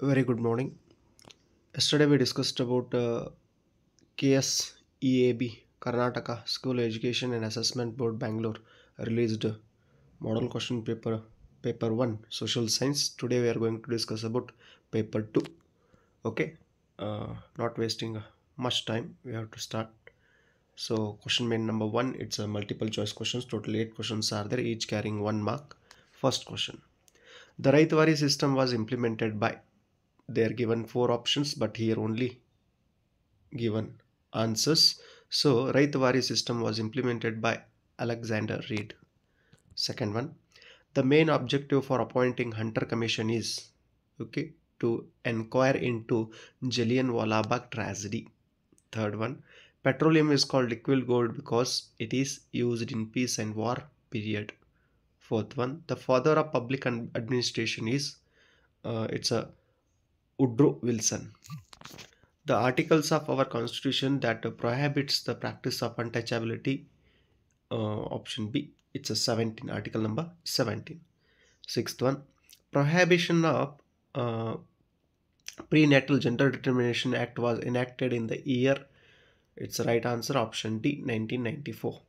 Very good morning. Yesterday we discussed about KSEAB, Karnataka School Education and Assessment Board Bangalore released model question paper 1 social science. Today we are going to discuss about paper 2. Okay, not wasting much time, we have to start. So question main number 1, it's a multiple choice questions. Total 8 questions are there, each carrying 1 mark. First question: the Raitwari system was implemented by. They are given 4 options, but here only given answers. So Raitwari system was implemented by Alexander Reed. Second one, the main objective for appointing Hunter Commission is okay to inquire into Jallianwala Bagh tragedy. Third one, petroleum is called liquid gold because it is used in peace and war period. Fourth one, the father of public administration is it's a Woodrow Wilson. The articles of our constitution that prohibits the practice of untouchability, option B, it's a 17, article number 17. Sixth one, prohibition of uh, prenatal gender determination act was enacted in the year, it's the right answer, option D, 1994.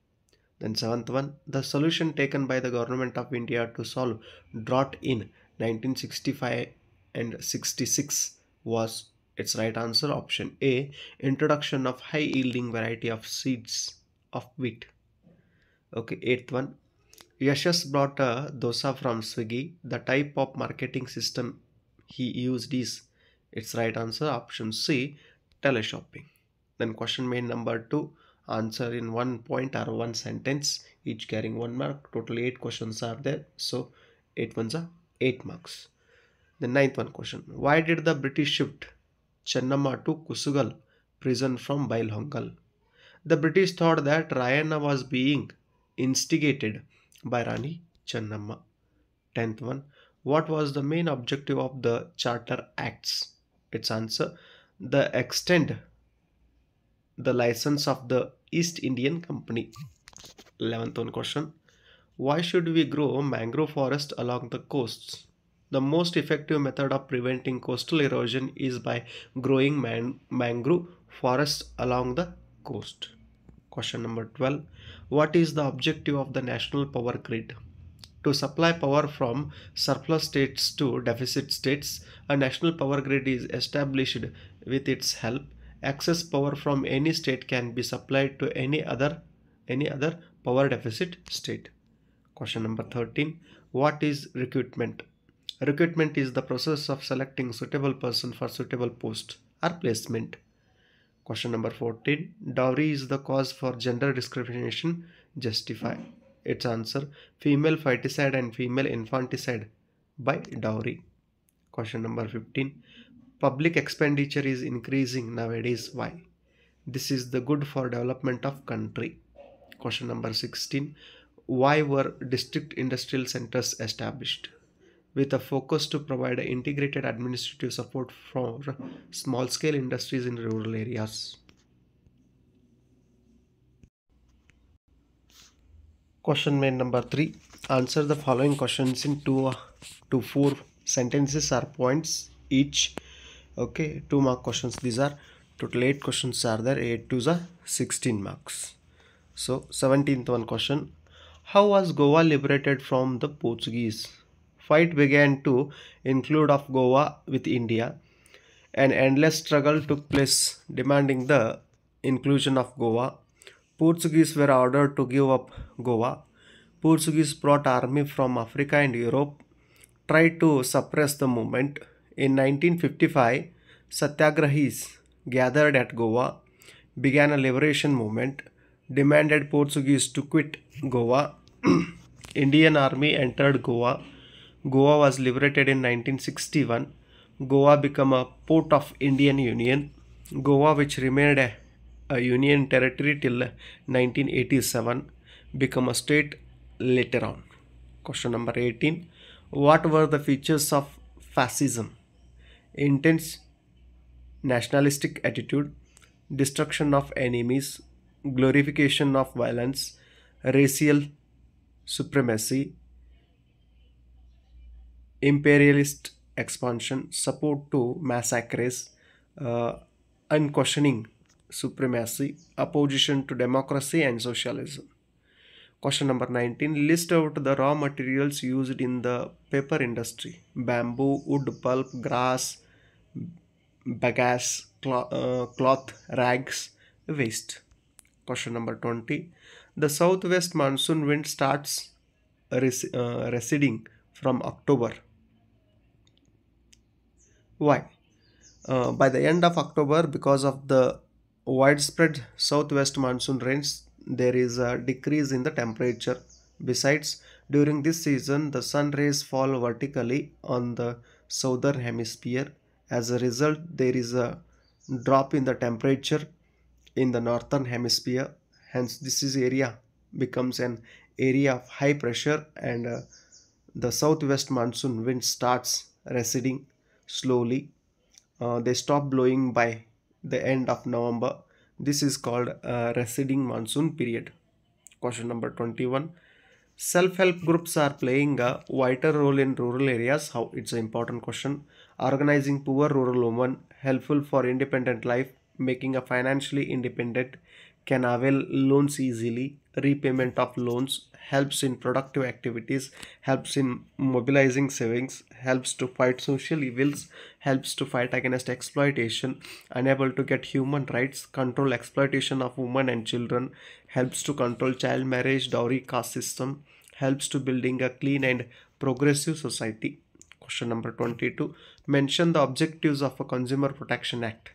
Then seventh one, the solution taken by the government of India to solve drought in 1965 and 66 was, its right answer, option A, introduction of high yielding variety of seeds of wheat. Okay, eighth one, Yashas brought a dosa from Swiggy. The type of marketing system he used is, its right answer, option C, teleshopping. Then question main number 2, answer in 1 point or 1 sentence, each carrying 1 mark. Total 8 questions are there, so 8 ones are 8 marks. The ninth one question, why did the British shift Chennamma to Kusugal prison from Bailhongal? The British thought that Rayana was being instigated by Rani Chennamma. 10th one, what was the main objective of the Charter Acts? Its answer, the extend the license of the East Indian Company. 11th one question, why should we grow mangrove forest along the coasts? The most effective method of preventing coastal erosion is by growing mangrove forests along the coast. Question number 12, what is the objective of the national power grid? To supply power from surplus states to deficit states, a national power grid is established. With its help, excess power from any state can be supplied to any other power deficit state. Question number 13, what is recruitment? Recruitment is the process of selecting suitable person for suitable post or placement. Question number 14, dowry is the cause for gender discrimination. Justify. Its answer, female feticide and female infanticide by dowry. Question number 15, public expenditure is increasing nowadays. Why? This is the good for development of country. Question number 16, why were district industrial centers established? With a focus to provide integrated administrative support for small scale industries in rural areas. Question main number 3, answer the following questions in 2 to 4 sentences or points each. Okay, 2 mark questions these are. Total 8 questions are there, 8 to the 16 marks. So 17th one question, how was Goa liberated from the Portuguese? Fight began to include of Goa with India. An endless struggle took place demanding the inclusion of Goa. Portuguese were ordered to give up Goa. Portuguese brought army from Africa and Europe, tried to suppress the movement. In 1955, Satyagrahis gathered at Goa, began a liberation movement, demanded Portuguese to quit Goa. Indian army entered Goa. Goa was liberated in 1961. Goa became a port of Indian Union. Goa, which remained a union territory till 1987, became a state later on. Question number 18, what were the features of fascism? Intense nationalistic attitude, destruction of enemies, glorification of violence, racial supremacy, imperialist expansion, support to massacres, uh, unquestioning supremacy, opposition to democracy and socialism. Question number 19. List out the raw materials used in the paper industry: bamboo, wood pulp, grass, bagasse, cloth, rags, waste. Question number 20. The southwest monsoon wind starts receding from October. Why? By the end of October, because of the widespread southwest monsoon rains, there is a decrease in the temperature. Besides, during this season, the sun rays fall vertically on the southern hemisphere. As a result, there is a drop in the temperature in the northern hemisphere. Hence, this is area becomes an area of high pressure, and the southwest monsoon wind starts receding slowly. They stop blowing by the end of November. This is called receding monsoon period. Question number 21. Self-help groups are playing a vital role in rural areas. How? It's an important question. Organizing poor rural women, helpful for independent life, making a financially independent, can avail loans easily, repayment of loans, helps in productive activities, helps in mobilizing savings, helps to fight social evils, helps to fight against exploitation, unable to get human rights, control exploitation of women and children, helps to control child marriage, dowry, caste system, helps to building a clean and progressive society. Question number 22. Mention the objectives of a Consumer Protection Act.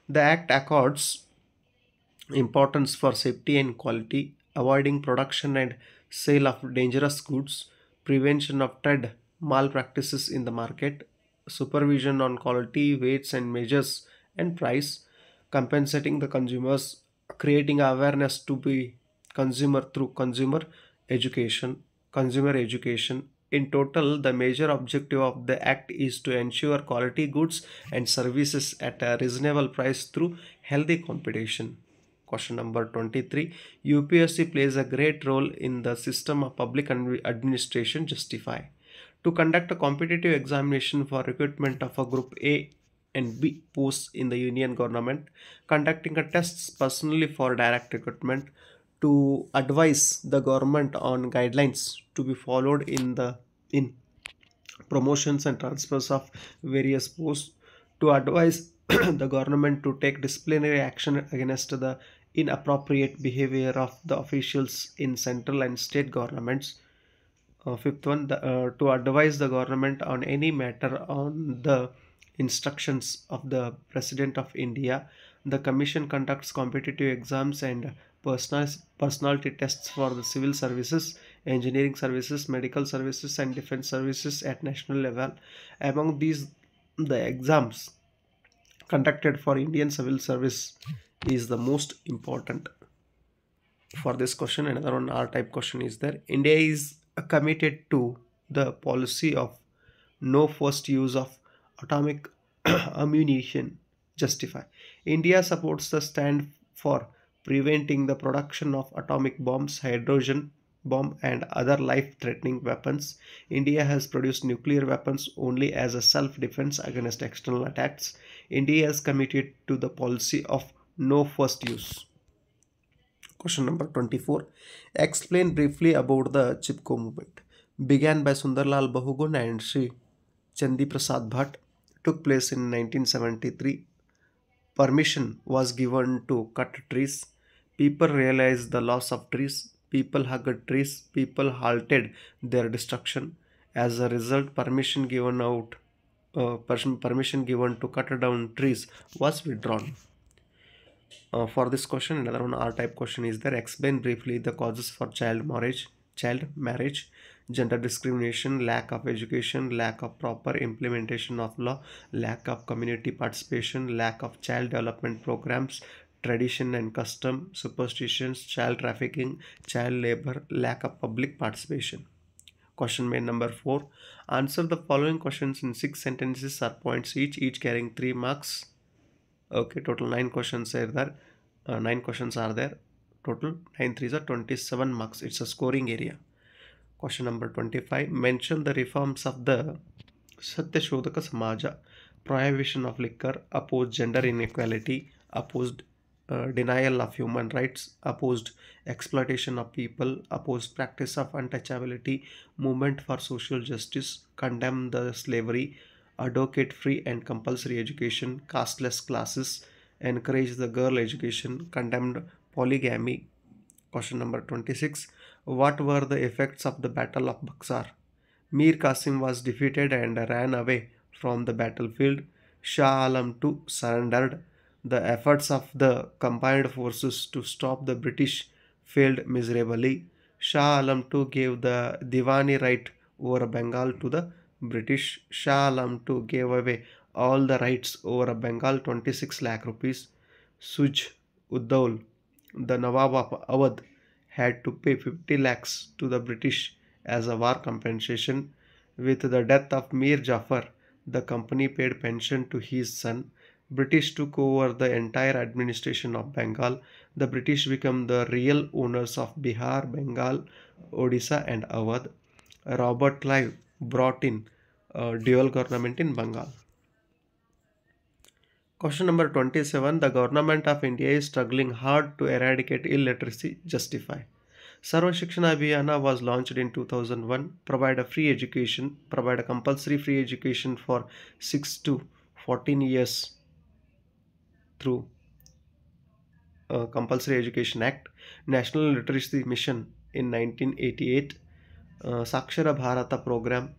The Act accords importance for safety and quality, avoiding production and sale of dangerous goods, prevention of trade malpractices in the market, supervision on quality, weights and measures and price, compensating the consumers, creating awareness to be consumer through education, consumer education. In total, the major objective of the Act is to ensure quality goods and services at a reasonable price through healthy competition. Question number 23. UPSC plays a great role in the system of public administration. Justify. To conduct a competitive examination for recruitment of a group A and B posts in the union government, conducting a tests personally for direct recruitment, to advise the government on guidelines to be followed in promotions and transfers of various posts, to advise the government to take disciplinary action against the inappropriate behavior of the officials in central and state governments. Fifth one, to advise the government on any matter on the instructions of the President of India. The Commission conducts competitive exams and personality tests for the civil services, engineering services, medical services, and defense services at national level. Among these, the exams conducted for Indian civil service is the most important. For this question, another one R type question is there. India is committed to the policy of no first use of atomic ammunition. Justify. India supports the stand for preventing the production of atomic bombs, hydrogen bomb and other life-threatening weapons. India has produced nuclear weapons only as a self-defense against external attacks. India is committed to the policy of no first use. Question number 24. Explain briefly about the Chipko movement. Began by Sundarlal Bahugun and Sri Chandi Prasad Bhatt. Took place in 1973. Permission was given to cut trees. People realized the loss of trees. People hugged trees. People halted their destruction. As a result, permission given to cut down trees was withdrawn. For this question, another one R type question is there. Explain briefly the causes for child marriage, gender discrimination, lack of education, lack of proper implementation of law, lack of community participation, lack of child development programs, tradition and custom, superstitions, child trafficking, child labor, lack of public participation. Question main number 4. Answer the following questions in 6 sentences or points each carrying 3 marks. Okay, total 9 questions are there. 9 questions are there. Total 9 threes are 27 marks. It's a scoring area. Question number 25. Mention the reforms of the Satyashodhak ಸಮಾಜ, prohibition of liquor, opposed gender inequality, opposed denial of human rights, opposed exploitation of people, opposed practice of untouchability, movement for social justice, condemned the slavery, advocate free and compulsory education, casteless classes, encourage the girl education, condemned polygamy. Question number 26. What were the effects of the Battle of Buxar? Mir Qasim was defeated and ran away from the battlefield. Shah Alam II surrendered. The efforts of the combined forces to stop the British failed miserably. Shah Alam II gave the Diwani right over Bengal to the British. Shah Alam II gave away all the rights over Bengal 26 lakh rupees. Suj Uddaul, the Nawab of Awadh, had to pay 50 lakhs to the British as a war compensation. With the death of Mir Jafar, the company paid pension to his son. British took over the entire administration of Bengal. The British became the real owners of Bihar, Bengal, Odisha, and Awadh. Robert Clive brought in dual government in Bengal. Question number 27. The government of India is struggling hard to eradicate illiteracy. Justify. Sarva Shikshana Abhiyana was launched in 2001. Provide a compulsory free education for 6 to 14 years through Compulsory Education Act. National Literacy Mission in 1988. Sakshara Bharata program.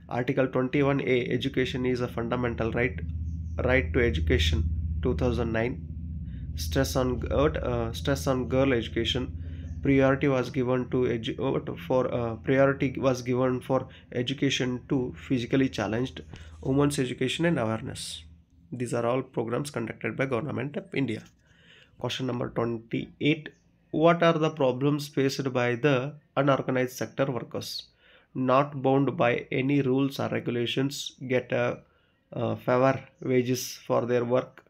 Article 21A, education is a fundamental right. Right to education, 2009. Stress on girl education. Priority was given for education to physically challenged, women's education and awareness. These are all programs conducted by Government of India. Question number 28. What are the problems faced by the unorganized sector workers? Not bound by any rules or regulations, get a favor wages for their work,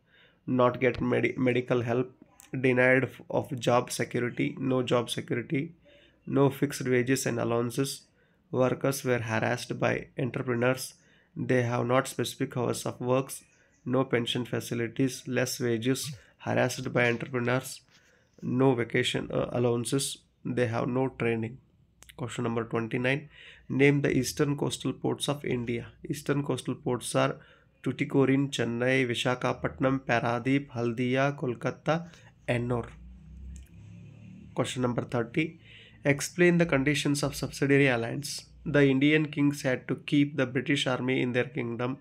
not get medical help, denied of job security, no job security, no fixed wages and allowances. Workers were harassed by entrepreneurs. They have not specific hours of works, no pension facilities, less wages, harassed by entrepreneurs, no vacation allowances. They have no training. Question number 29. Name the eastern coastal ports of India. Eastern coastal ports are Tuticorin, Chennai, Vishakhapatnam, Paradip, Haldia, Kolkata, Ennore. Question number 30. Explain the conditions of subsidiary alliance. The Indian kings had to keep the British army in their kingdom.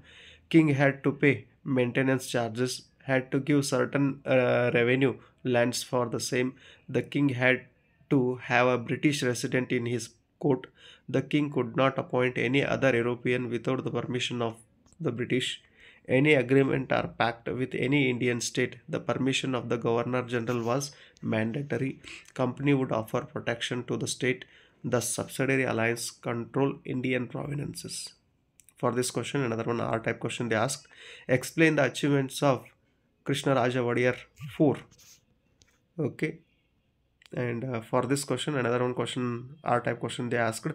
King had to pay maintenance charges, had to give certain revenue lands for the same. The king had to have a British resident in his court. The king could not appoint any other European without the permission of the British. Any agreement or pact with any Indian state, the permission of the Governor General was mandatory. Company would offer protection to the state. Thus, subsidiary alliance control Indian provinces. For this question, another one R-type question they asked. Explain the achievements of Krishna Raja Wadiyar 4. Okay. And for this question, another one question R-type question they asked.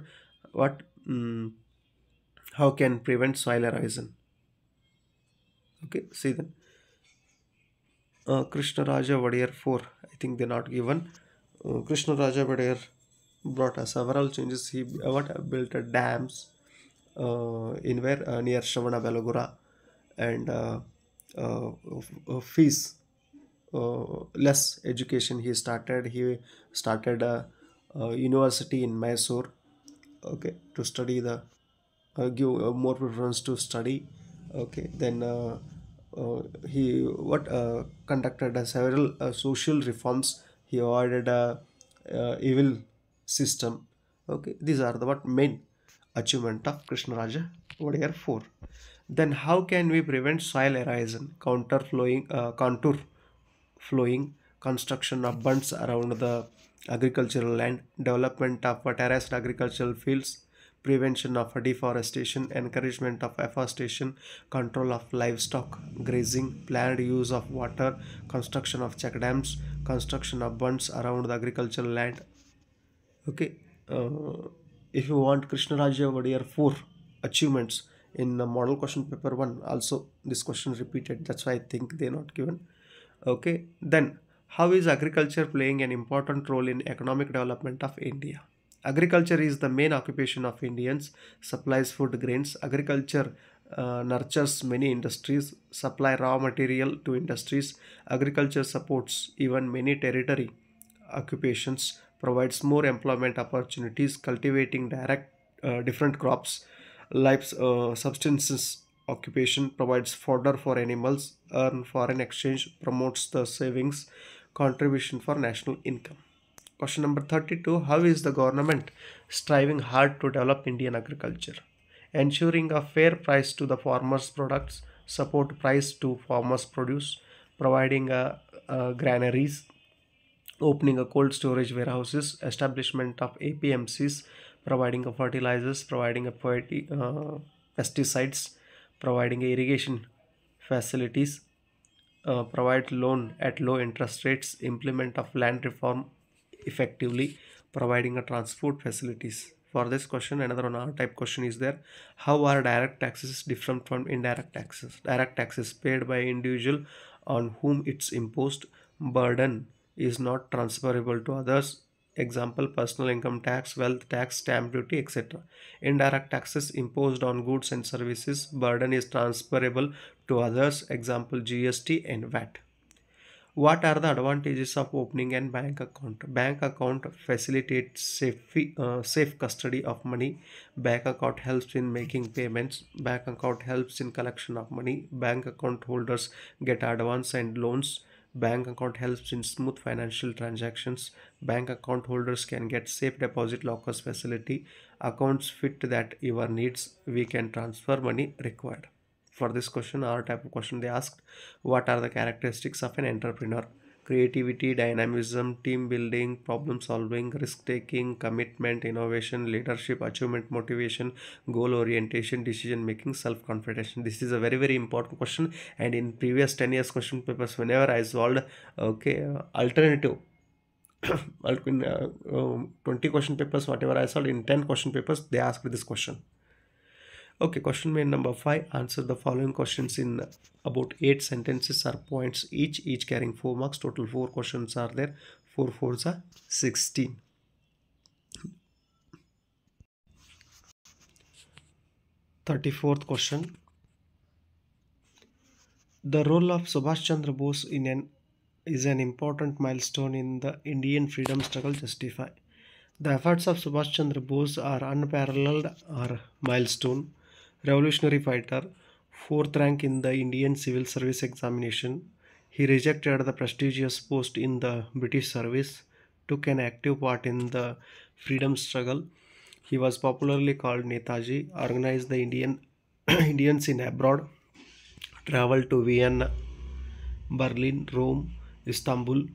What? How can prevent soil erosion? Okay, see then. Krishna Raja Wadiyar 4. I think they're not given. Krishna Raja Wadiyar brought several changes. He built dams in where near Shravana Belagura and fees less education. He started a university in Mysore. Okay, to study the give more preference to study. Okay, then he conducted several social reforms. He avoided a evil system. Okay, these are the main achievement of Krishna Raja Wadiyar 4. Then how can we prevent soil erosion? Contour flowing, construction of bunds around the agricultural land, development of terraced agricultural fields, prevention of deforestation, encouragement of afforestation, control of livestock grazing, planned use of water, construction of check dams, construction of bunds around the agricultural land. Okay, if you want Krishna Raja Wadiyar 4 achievements, In model question paper 1 also this question repeated, that's why I think they're not given. Okay, then how is agriculture playing an important role in economic development of India? Agriculture is the main occupation of Indians, supplies food grains. Agriculture nurtures many industries, supply raw material to industries. Agriculture supports even many territory occupations, provides more employment opportunities, cultivating different crops, life substances occupation, provides fodder for animals, earn foreign exchange, promotes the savings, contribution for national income. Question number 32. How is the government striving hard to develop Indian agriculture? Ensuring a fair price to the farmers' products, support price to farmers' produce, providing granaries, opening a cold storage warehouses, establishment of APMCs, providing a fertilizers, providing a pesticides, providing irrigation facilities, provide loan at low interest rates, implement of land reform effectively, providing a transport facilities. For this question, another one R type question is there. How are direct taxes different from indirect taxes? Direct taxes paid by individual on whom it's imposed. Burden is not transferable to others. Example, personal income tax, wealth tax, stamp duty, etc. Indirect taxes imposed on goods and services. Burden is transferable to others. Example, GST and VAT. What are the advantages of opening a bank account? Bank account facilitates safe custody of money. Bank account helps in making payments. Bank account helps in collection of money. Bank account holders get advance and loans. Bank account helps in smooth financial transactions. Bank account holders can get safe deposit lockers facility. Accounts fit that your needs. We can transfer money required. For this question, our type of question they asked, what are the characteristics of an entrepreneur? Creativity, dynamism, team building, problem solving, risk taking, commitment, innovation, leadership, achievement, motivation, goal orientation, decision making, self confidence. This is a very very important question, and in previous 10 years question papers, whenever I solved alternative in 20 question papers, whatever I solved in 10 question papers, they asked this question. Okay, question main number 5. Answer the following questions in about 8 sentences or points each carrying 4 marks. Total 4 questions are there. 4 4s are 16. Thirty-fourth question. The role of Subhash Chandra Bose is an important milestone in the Indian freedom struggle. Justify. The efforts of Subhash Chandra Bose are unparalleled or milestone. Revolutionary fighter, fourth rank in the Indian Civil Service examination. He rejected the prestigious post in the British service, took an active part in the freedom struggle. He was popularly called Netaji, organized the Indians in abroad, traveled to Vienna, Berlin, Rome, Istanbul,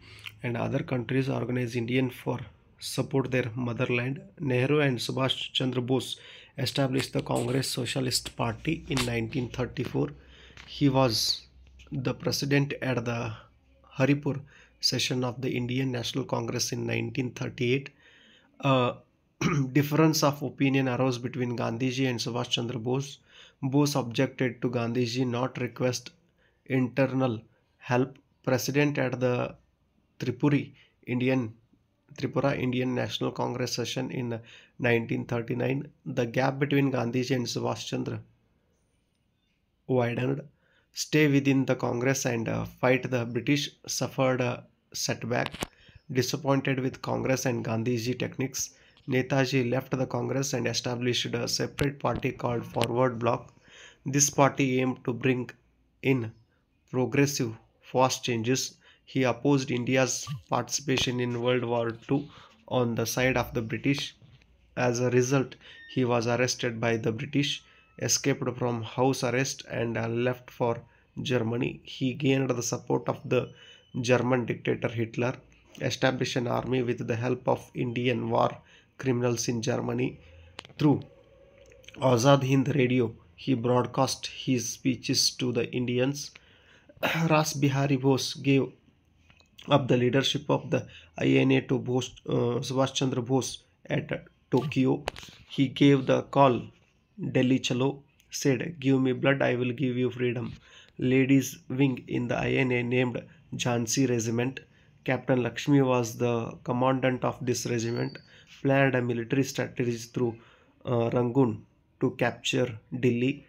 and other countries organized Indian for support their motherland. Nehru and Subhash Chandra Bose established the Congress Socialist Party in 1934. He was the president at the Haripur session of the Indian National Congress in 1938. A difference of opinion arose between Gandhiji and Subhash Chandra Bose. Bose objected to Gandhiji not request internal help. President at the Tripura Indian National Congress session in 1939. The gap between Gandhiji and Subhash Chandra widened. Stay within the Congress and fight the British suffered a setback. Disappointed with Congress and Gandhiji techniques, Netaji left the Congress and established a separate party called Forward Bloc. This party aimed to bring in progressive, fast changes. He opposed India's participation in World War II on the side of the British. As a result, he was arrested by the British, escaped from house arrest, and left for Germany. He gained the support of the German dictator Hitler, established an army with the help of Indian war criminals in Germany. Through Azad Hind Radio, he broadcast his speeches to the Indians. Ras Bihari Bose gave up the leadership of the INA to Subhash Chandra Bose at Tokyo. He gave the call Delhi Chalo. said, "Give me blood, I will give you freedom." Ladies' wing in the INA named Jhansi Regiment. Captain Lakshmi was the commandant of this regiment, planned a military strategy through Rangoon to capture Delhi.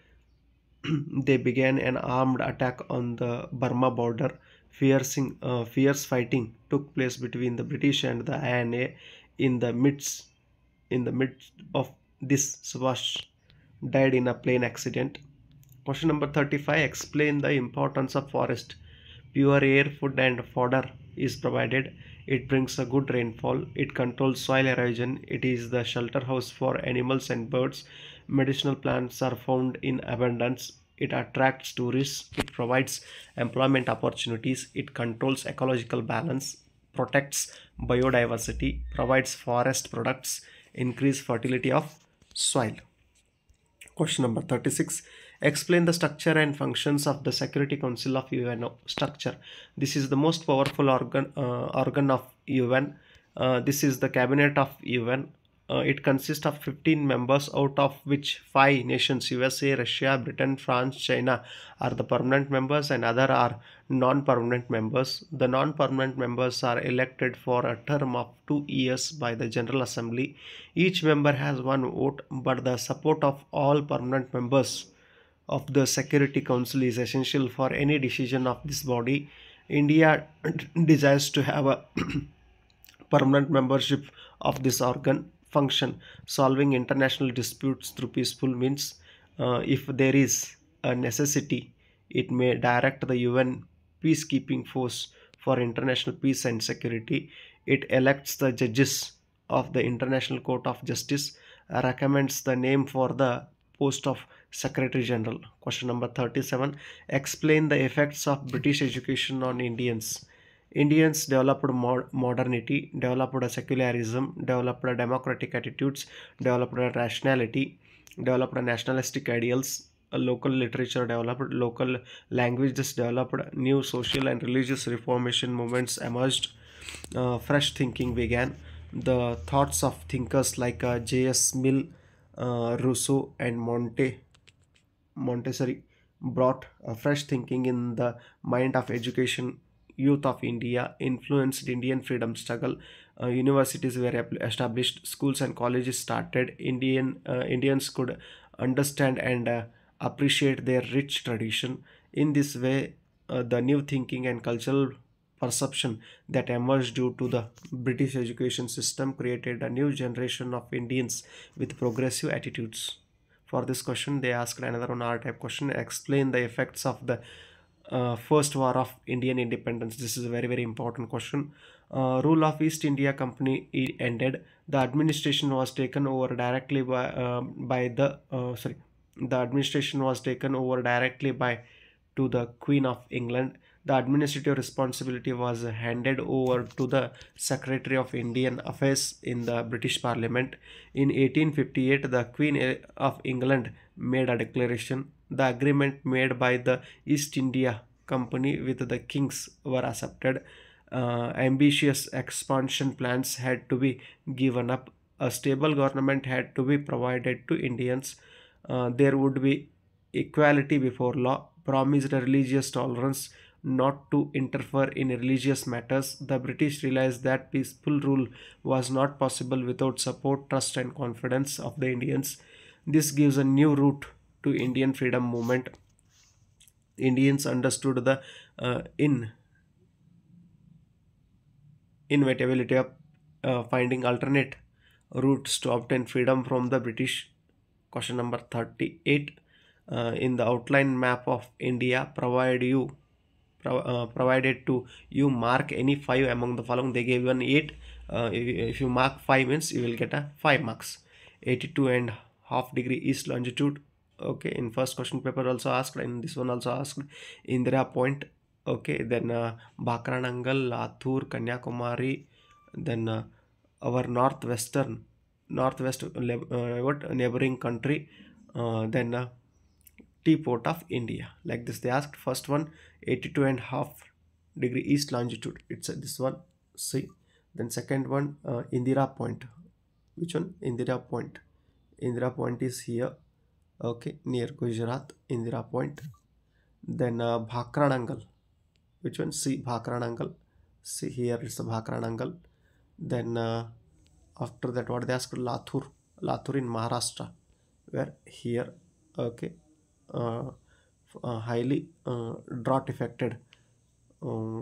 They began an armed attack on the Burma border. Fierce fighting took place between the British and the INA. In the midst of this, Subhash died in a plane accident. Question number 35. Explain the importance of forest. Pure air, food and fodder is provided. It brings a good rainfall. It controls soil erosion. It is the shelter house for animals and birds. Medicinal plants are found in abundance. It attracts tourists. It provides employment opportunities. It controls ecological balance, protects biodiversity, provides forest products, increase fertility of soil. Question number 36. Explain the structure and functions of the Security Council of UN. Structure. This is the most powerful organ of UN. This is the cabinet of UN. It consists of 15 members, out of which 5 nations, USA, Russia, Britain, France, China, are the permanent members and other are non-permanent members. The non-permanent members are elected for a term of 2 years by the General Assembly. Each member has one vote, but the support of all permanent members of the Security Council is essential for any decision of this body. India desires to have a permanent membership of this organ. Function. Solving international disputes through peaceful means. If there is a necessity, it may direct the UN peacekeeping force for international peace and security. It elects the judges of the International Court of Justice, recommends the name for the post of Secretary General. Question number 37. Explain the effects of British education on Indians. Indians developed modernity, developed a secularism, developed a democratic attitudes, developed a rationality, developed a nationalistic ideals, a local literature developed, local languages developed, new social and religious reformation movements emerged, fresh thinking began. The thoughts of thinkers like J.S. Mill, Rousseau, and Montessori brought fresh thinking in the mind of education youth of India, influenced Indian freedom struggle. Universities were established, schools and colleges started. Indians could understand and appreciate their rich tradition. In this way, the new thinking and cultural perception that emerged due to the British education system created a new generation of Indians with progressive attitudes. For this question, they asked another one R type question. Explain the effects of the first war of Indian independence. This is a very important question. Rule of East India Company ended. The administration was taken over directly by the sorry. The administration was taken over directly by to the Queen of England. The administrative responsibility was handed over to the Secretary of Indian Affairs in the British Parliament. In 1858, the Queen of England made a declaration. The agreement made by the East India Company with the kings were accepted. Ambitious expansion plans had to be given up. A stable government had to be provided to Indians. There would be equality before law, promised religious tolerance, not to interfere in religious matters. The British realized that peaceful rule was not possible without support, trust, and confidence of the Indians. This gives a new route to Indian freedom movement. Indians understood the inevitability of finding alternate routes to obtain freedom from the British. Question number 38. In the outline map of India provided to you, mark any 5 among the following. They gave one 8. If you mark 5 means you will get a 5 marks. 82.5 degree east longitude. Okay, in first question paper also asked, and this one also asked. Indira Point. Okay, then Bakranangal, Latur, Kanyakumari, then our northwest neighboring country, then Teapot of India. Like this they asked. First one 82.5 degree east longitude, it's this one, C. Then second one Indira Point. Which one? Indira Point. Indira Point is here. Okay, near Gujarat, Indira Point. Then Bhakranangal. Which one? See Bhakranangal. See here it's a Bhakranangal. Then after that, what they asked? Lathur. Lathur in Maharashtra. Where here, okay, uh, highly drought affected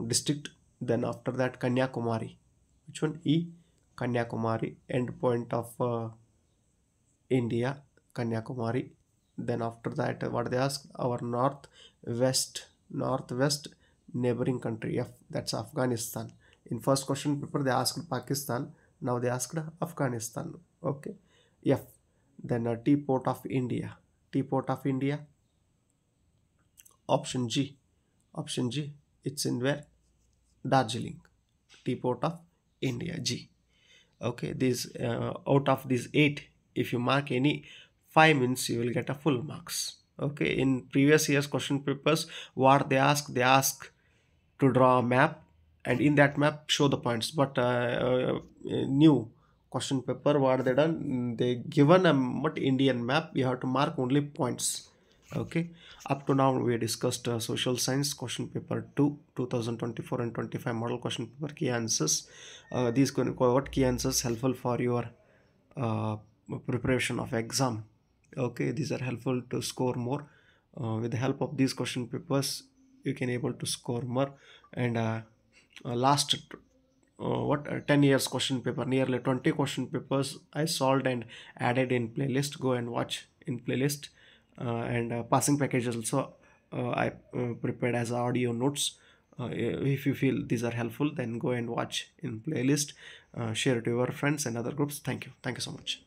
district. Then after that, Kanyakumari. Which one? E. Kanyakumari, end point of India, Kanyakumari. Then after that, what they ask? Our northwest neighboring country. F. That's Afghanistan. In first question paper, they asked Pakistan. Now they asked Afghanistan. Okay. F. Then Tea Port of India. Tea Port of India. Option G. Option G. It's in where? Darjeeling. Tea Port of India. G. Okay, these out of these 8, if you mark any 5 means you will get a full marks. Okay, in previous years question papers, what they ask to draw a map, and in that map show the points. But new question paper, what they done, they given a what Indian map, you have to mark only points. Okay, up to now we discussed social science question paper 2 2024 and 25 model question paper key answers. These what key answers helpful for your uh, preparation of exam. Okay, these are helpful to score more. With the help of these question papers you can able to score more. And last 10 years question paper, nearly 20 question papers I solved and added in playlist. Go and watch in playlist. And passing packages also I prepared as audio notes. If you feel these are helpful, then go and watch in playlist. Share it to your friends and other groups. Thank you so much.